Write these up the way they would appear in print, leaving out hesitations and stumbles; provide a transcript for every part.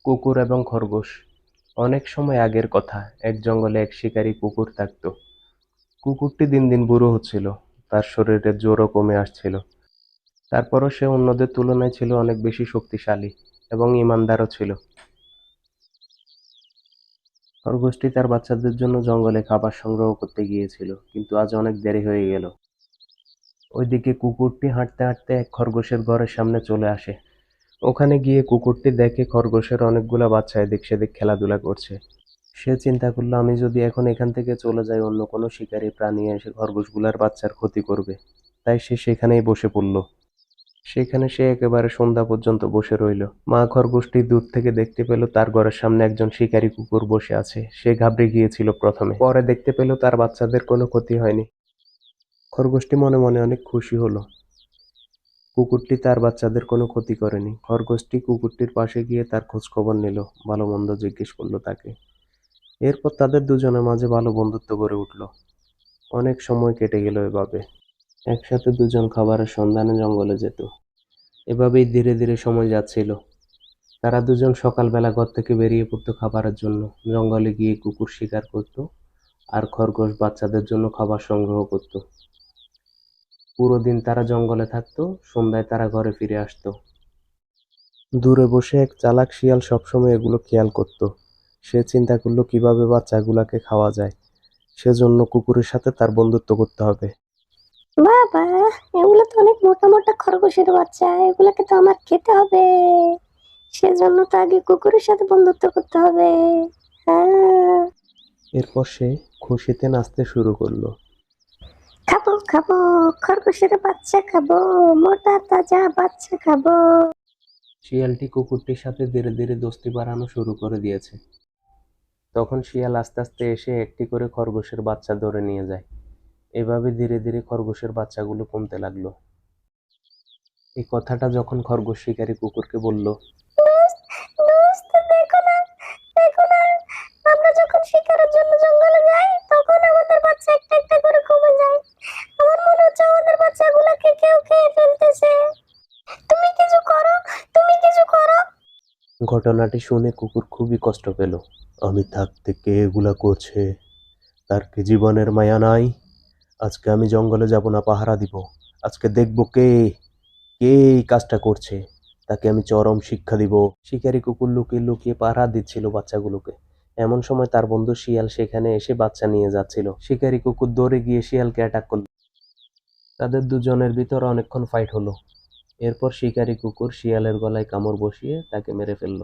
কুকুর এবং খরগোশ। অনেক সময় আগের কথা, এক জঙ্গলে এক শিকারী কুকুর থাকত। কুকুরটি দিন দিন বুড়ো হচ্ছিল, তার শরীরে জোরও কমে আসছিল। তারপরও সে অন্যদের তুলনায় ছিল অনেক বেশি শক্তিশালী এবং ঈমানদারও ছিল। খরগোশটি তার বাচ্চাদের জন্য জঙ্গলে খাবার সংগ্রহ করতে গিয়েছিল, কিন্তু আজ অনেক দেরি হয়ে গেল। ওইদিকে কুকুরটি হাঁটতে হাঁটতে এক খরগোশের ঘরের সামনে চলে আসে। ওখানে গিয়ে কুকুরটি দেখে খরগোশের অনেকগুলা বাচ্চা এদিক সেদিক খেলাধুলা করছে। সে চিন্তা করলো, আমি যদি এখন এখান থেকে চলে যাই, অন্য কোনো শিকারী প্রাণী এসে খরগোশগুলার বাচ্চার ক্ষতি করবে। তাই সে সেখানেই বসে পড়ল। সেখানে সে একেবারে সন্ধ্যা পর্যন্ত বসে রইল। মা খরগোশটি দূর থেকে দেখতে পেল তার ঘরের সামনে একজন শিকারী কুকুর বসে আছে। সে ঘাবড়ে গিয়েছিল প্রথমে, পরে দেখতে পেল তার বাচ্চাদের কোনো ক্ষতি হয়নি। খরগোশটি মনে মনে অনেক খুশি হলো। কুকুরটি তার বাচ্চাদের কোনো ক্ষতি করেনি। খরগোশটি কুকুরটির পাশে গিয়ে তার খোঁজ খবর নিল, ভালো মন্দ জিজ্ঞেস করলো তাকে। এরপর তাদের দুজনের মাঝে ভালো বন্ধুত্ব গড়ে উঠল। অনেক সময় কেটে গেল এভাবে। একসাথে দুজন খাবারের সন্ধানে জঙ্গলে যেত। এভাবেই ধীরে ধীরে সময় যাচ্ছিল। তারা দুজন সকালবেলা ঘর থেকে বেরিয়ে পড়তো খাবারের জন্য। জঙ্গলে গিয়ে কুকুর শিকার করত, আর খরগোশ বাচ্চাদের জন্য খাবার সংগ্রহ করত। পুরো দিন তারা জঙ্গলে থাকতো, সন্ধ্যায় তারা ঘরে ফিরে আসতো। দূরে বসে এক চালাক শিয়াল সবসময় এগুলো খেয়াল করত। সে চিন্তা করলো কিভাবে বাচ্চাগুলাকে খাওয়া যায়। সেজন্য কুকুরের সাথে তার বন্ধুত্ব করতে হবে। বাবা, এগুলো তো অনেক মোটা মোটা খরগোশের বাচ্চা, এগুলাকে তো আমার খেতে হবে। সেজন্য তো আগে কুকুরের সাথে বন্ধুত্ব করতে হবে। হ্যাঁ, এরপর সে খুশিতে নাচতে শুরু করলো। খাবো খাবো, খরগোশের বাচ্চা খাবো, মোটা তাজা বাচ্চা খাবো। শিয়ালটি কুকুরটির সাথে ধীরে ধীরে দোস্তি বাড়ানো শুরু করে দিয়েছে। তখন শিয়াল আস্তে আস্তে এসে একটি করে খরগোশের বাচ্চা ধরে নিয়ে যায়। এভাবে ধীরে ধীরে খরগোশের বাচ্চাগুলো কমতে লাগলো। এই কথাটা যখন খরগোশ শিকারী কুকুরকে বলল, দোস্ত, দোস্ত, দেখো না, দেখো না, আমরা যখন শিকারের জন্য জঙ্গলে যাই তখন আমাদের বাচ্চা একটা একটা করে কমে যায়। আমার মনে হচ্ছে আমাদের বাচ্চাগুলোকে কেউ খেয়ে ফেলতেছে। তুমি কিছু করো, তুমি কিছু করো। ঘটনাটি শুনে কুকুর খুবই কষ্ট পেল। আমি থাকতে কে এগুলা করছে? তার কি জীবনের মায়া নাই? আজকে আমি জঙ্গলে যাব না, পাহারা দিব। আজকে দেখব কে কে এই কাজটা করছে। তাকে আমি চরম শিক্ষা দিব। শিকারী কুকুর লুকিয়ে লুকিয়ে পাহারা দিচ্ছিল বাচ্চাগুলোকে। এমন সময় তার বন্ধু শিয়াল সেখানে এসে বাচ্চা নিয়ে যাচ্ছিল। শিকারী কুকুর দৌড়ে গিয়ে শিয়ালকে অ্যাটাক করল। তাদের দুজনের ভিতর অনেকক্ষণ ফাইট হলো। এরপর শিকারী কুকুর শিয়ালের গলায় কামড় বসিয়ে তাকে মেরে ফেলল।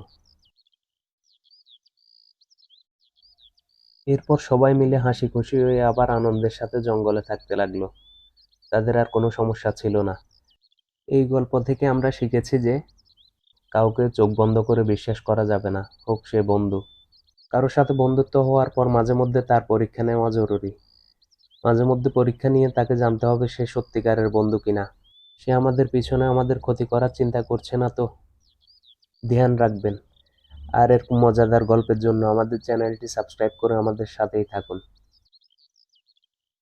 এরপর সবাই মিলে হাসি খুশি হয়ে আবার আনন্দের সাথে জঙ্গলে থাকতে লাগলো। তাদের আর কোনো সমস্যা ছিল না। এই গল্প থেকে আমরা শিখেছি যে কাউকে চোখ বন্ধ করে বিশ্বাস করা যাবে না, হোক সে বন্ধু। কারোর সাথে বন্ধুত্ব হওয়ার পর মাঝে মধ্যে তার পরীক্ষা নেওয়া জরুরি। মাঝে মধ্যে পরীক্ষা নিয়ে তাকে জানতে হবে সে সত্যিকারের বন্ধু কিনা। সে আমাদের পিছনে আমাদের ক্ষতি করার চিন্তা করছে না তো। ধ্যান রাখবেন। আর এরকম মজাদার গল্পের জন্য আমাদের চ্যানেলটি সাবস্ক্রাইব করে আমাদের সাথেই থাকুন।